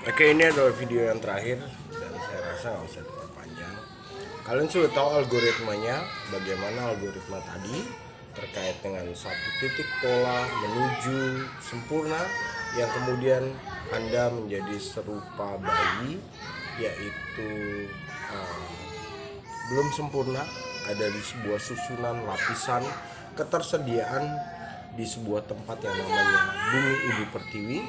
Oke, ini adalah video yang terakhir dan saya rasa nggak usah diperpanjang. Kalian sudah tahu algoritmanya, bagaimana algoritma tadi terkait dengan satu titik pola menuju sempurna yang kemudian Anda menjadi serupa bayi, yaitu uh, belum sempurna, ada di sebuah susunan lapisan ketersediaan di sebuah tempat yang namanya bumi ibu pertiwi,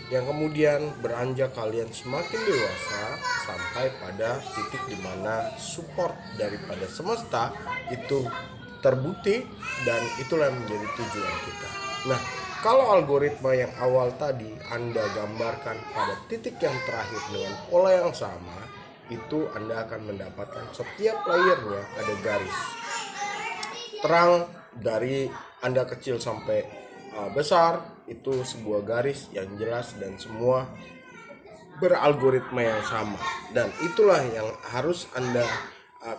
yang kemudian beranjak kalian semakin dewasa sampai pada titik dimana support daripada semesta itu terbukti, dan itulah yang menjadi tujuan kita. Nah, kalau algoritma yang awal tadi Anda gambarkan pada titik yang terakhir dengan pola yang sama, itu Anda akan mendapatkan setiap layernya ada garis terang dari Anda kecil sampai besar, itu sebuah garis yang jelas dan semua beralgoritma yang sama, dan itulah yang harus Anda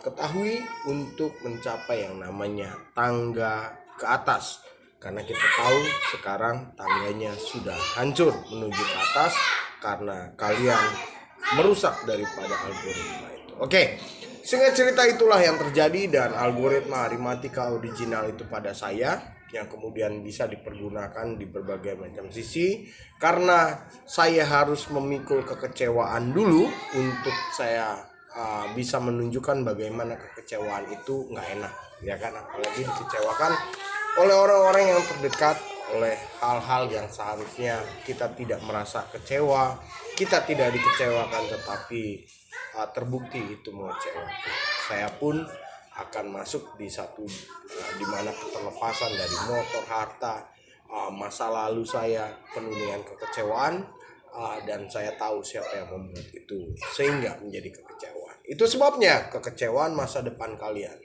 ketahui untuk mencapai yang namanya tangga ke atas, karena kita tahu sekarang tangganya sudah hancur menuju ke atas karena kalian merusak daripada algoritma itu. Oke, singkat cerita itulah yang terjadi, dan algoritma Arimatika original itu pada saya yang kemudian bisa dipergunakan di berbagai macam sisi, karena saya harus memikul kekecewaan dulu untuk saya bisa menunjukkan bagaimana kekecewaan itu nggak enak, ya kan, apalagi dikecewakan oleh orang-orang yang terdekat, oleh hal-hal yang seharusnya kita tidak merasa kecewa, kita tidak dikecewakan, tetapi terbukti itu mengecewakan. Saya pun akan masuk di satu di mana keterlepasan dari motor, harta, masa lalu saya penuh dengan kekecewaan, dan saya tahu siapa yang membuat itu sehingga menjadi kekecewaan. Itu sebabnya kekecewaan masa depan kalian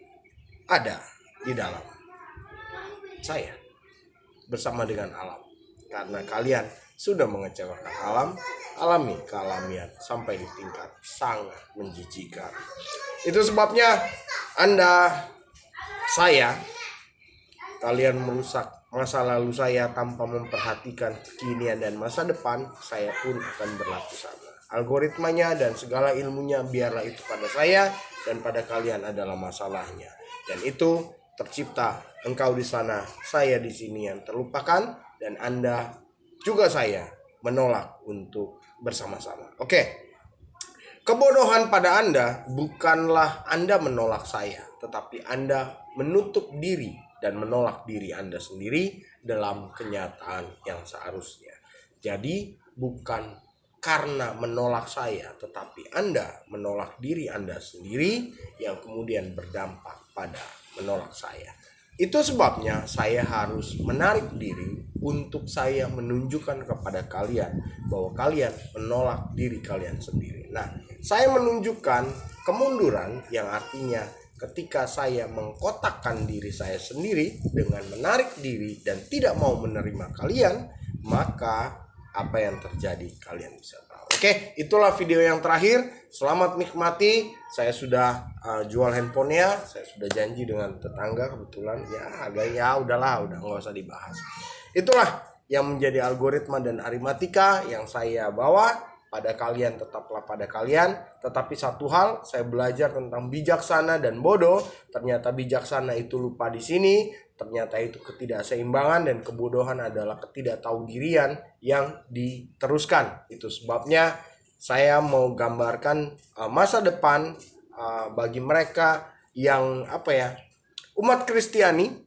ada di dalam saya bersama dengan alam, karena kalian sudah mengecewakan alam. Alami kealamian sampai di tingkat sangat menjijikan. Itu sebabnya saya kalian merusak masa lalu saya tanpa memperhatikan kekinian dan masa depan, saya pun akan berlaku sama. Algoritmanya dan segala ilmunya biarlah itu pada saya, dan pada kalian adalah masalahnya. Dan itu tercipta engkau di sana, saya di sini yang terlupakan, dan Anda juga saya menolak untuk bersama-sama. Oke. Kebodohan pada Anda bukanlah Anda menolak saya, tetapi Anda menutup diri dan menolak diri Anda sendiri dalam kenyataan yang seharusnya. Jadi bukan karena menolak saya, tetapi Anda menolak diri Anda sendiri yang kemudian berdampak pada menolak saya. Itu sebabnya saya harus menarik diri untuk saya menunjukkan kepada kalian bahwa kalian menolak diri kalian sendiri. Nah, saya menunjukkan kemunduran yang artinya ketika saya mengkotakkan diri saya sendiri dengan menarik diri dan tidak mau menerima kalian, maka apa yang terjadi kalian bisa tahu. Oke, itulah video yang terakhir. Selamat nikmati. Saya sudah jual handphonenya. Saya sudah janji dengan tetangga, kebetulan ya harganya udahlah, udah nggak usah dibahas. Itulah yang menjadi algoritma dan Arimatika yang saya bawa pada kalian, tetaplah pada kalian. Tetapi satu hal, saya belajar tentang bijaksana dan bodoh. Ternyata bijaksana itu lupa di sini, ternyata itu ketidakseimbangan, dan kebodohan adalah ketidaktahudian yang diteruskan. Itu sebabnya saya mau gambarkan masa depan bagi mereka yang umat Kristiani.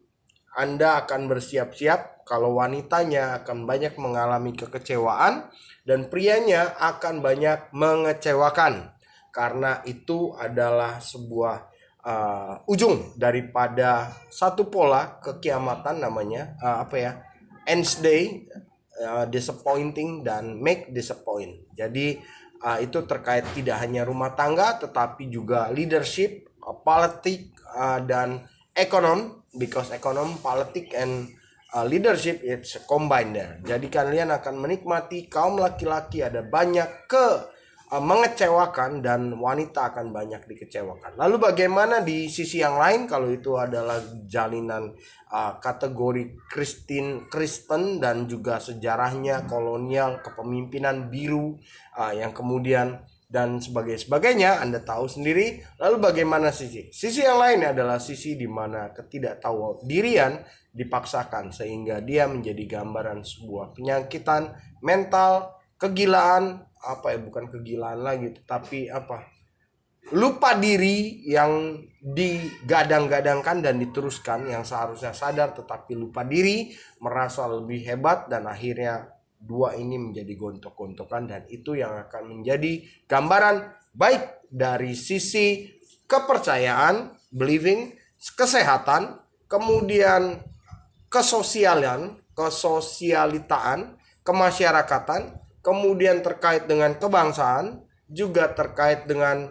Anda akan bersiap-siap kalau wanitanya akan banyak mengalami kekecewaan dan prianya akan banyak mengecewakan, karena itu adalah sebuah ujung daripada satu pola kekiamatan, namanya ends day, disappointing dan make disappoint. Jadi itu terkait tidak hanya rumah tangga tetapi juga leadership, politik, dan ekonom, because ekonom, politik, and leadership it's combined there. Jadi kalian akan menikmati kaum laki-laki ada banyak mengecewakan dan wanita akan banyak dikecewakan. Lalu bagaimana di sisi yang lain kalau itu adalah jalinan kategori Kristen dan juga sejarahnya kolonial, kepemimpinan biru yang kemudian dan sebagainya, Anda tahu sendiri. Lalu bagaimana sisi yang lain adalah sisi di mana ketidaktahuan dipaksakan sehingga dia menjadi gambaran sebuah penyakitan mental, kegilaan, bukan kegilaan lagi tetapi lupa diri yang digadang-gadangkan dan diteruskan, yang seharusnya sadar tetapi lupa diri, merasa lebih hebat, dan akhirnya dua ini menjadi gontok-gontokan. Dan itu yang akan menjadi gambaran baik dari sisi kepercayaan, believing, kesehatan, kemudian kesosialitaan, kemasyarakatan, kemudian terkait dengan kebangsaan, juga terkait dengan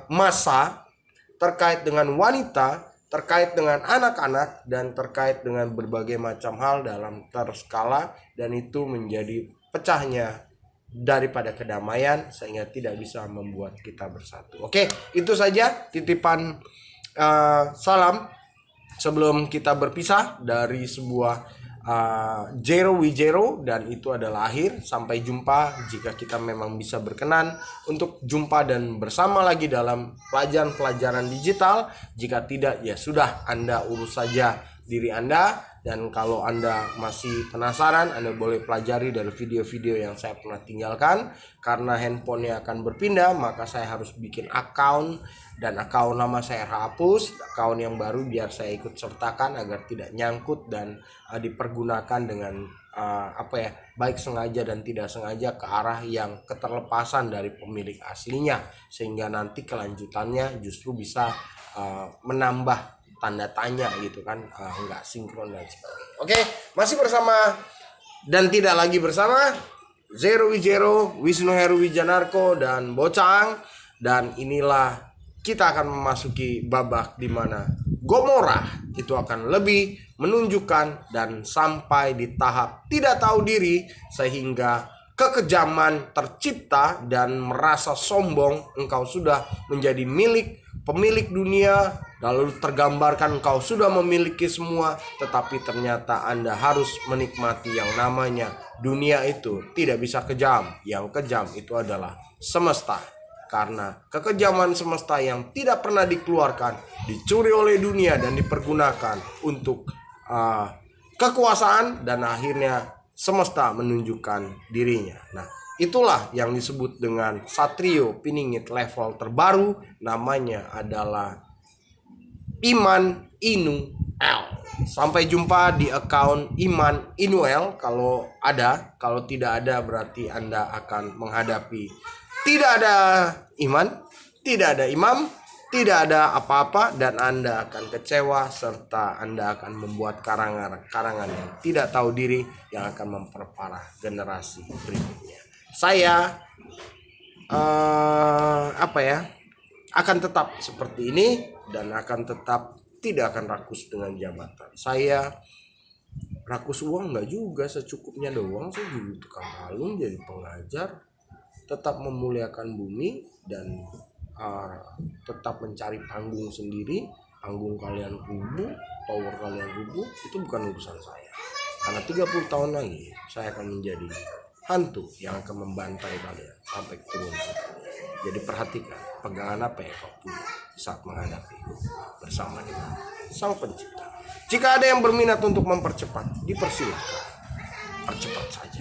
massa, terkait dengan wanita, terkait dengan anak-anak, dan terkait dengan berbagai macam hal dalam terskala, dan itu menjadi pecahnya daripada kedamaian sehingga tidak bisa membuat kita bersatu. Oke, itu saja titipan salam sebelum kita berpisah dari sebuah Zero We Zero, dan itu adalah akhir. Sampai jumpa jika kita memang bisa berkenan untuk jumpa dan bersama lagi dalam pelajaran digital. Jika tidak, ya sudah, Anda urus saja diri Anda. Dan kalau Anda masih penasaran, Anda boleh pelajari dari video-video yang saya pernah tinggalkan. Karena handphonenya akan berpindah, maka saya harus bikin account, dan account lama saya hapus, account yang baru biar saya ikut sertakan agar tidak nyangkut dan dipergunakan dengan baik sengaja dan tidak sengaja ke arah yang keterlepasan dari pemilik aslinya, sehingga nanti kelanjutannya justru bisa menambah tanda tanya gitu kan, nggak sinkron dan sebagainya. Oke, masih bersama dan tidak lagi bersama Zero We Zero, Wisnu Heru Wijanarko dan Bocang. Dan inilah kita akan memasuki babak di mana Gomorrah itu akan lebih menunjukkan dan sampai di tahap tidak tahu diri, sehingga kekejaman tercipta dan merasa sombong engkau sudah menjadi pemilik dunia, lalu tergambarkan engkau sudah memiliki semua, tetapi ternyata Anda harus menikmati yang namanya dunia. Itu tidak bisa kejam. Yang kejam itu adalah semesta, karena kekejaman semesta yang tidak pernah dikeluarkan dicuri oleh dunia dan dipergunakan untuk kekuasaan, dan akhirnya semesta menunjukkan dirinya. Nah, itulah yang disebut dengan Satrio Piningit level terbaru, namanya adalah Iman Inu L. Sampai jumpa di account Iman Inuel kalau ada. Kalau tidak ada berarti Anda akan menghadapi tidak ada iman, tidak ada imam, tidak ada apa-apa, dan Anda akan kecewa serta Anda akan membuat karangan yang tidak tahu diri yang akan memperparah generasi berikutnya. Saya akan tetap seperti ini dan akan tetap tidak akan rakus dengan jabatan. Saya rakus uang enggak juga, secukupnya doang. Saya jadi tukang kalung, jadi pengajar, tetap memuliakan bumi dan tetap mencari panggung sendiri. Panggung kalian rubuh, power kalian rubuh, itu bukan urusan saya. Karena 30 tahun lagi saya akan menjadi hantu yang akan membantai kalian sampai keturunan kalian. Jadi perhatikan pegangan apa yang kau punya saat menghadapi bersama dengan Sang Pencipta. Jika ada yang berminat untuk mempercepat, dipersilakan, percepat saja.